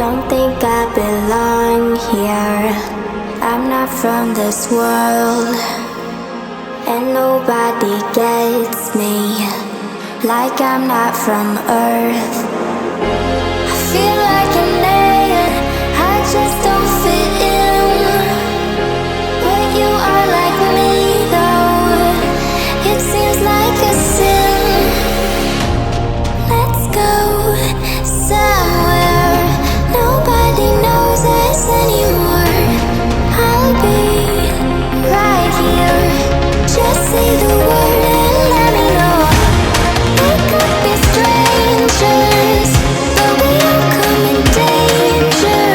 don't think I belong here. I'm not from this world, and nobody gets me, like I'm not from Earth. I feel like an alien, I just don't fit in. But you are like me though, it seems like a sin. Let's go somewhere nobody knows us anymore. I'll be right here, just say the word and let me know. We could be strangers, but we are common danger.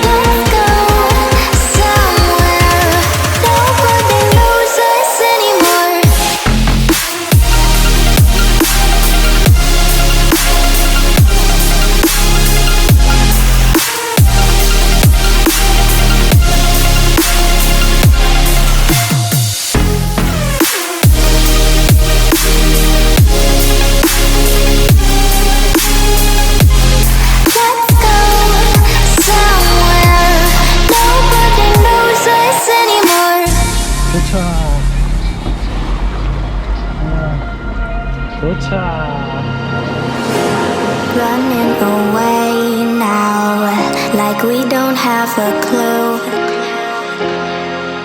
Let's go somewhere nobody knows us anymore. Let's go somewhere nobody knows us anymore. 도착. 도착. Running away now, like we don't have a clue.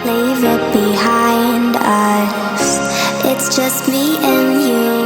Leave it behind us, it's just me and you.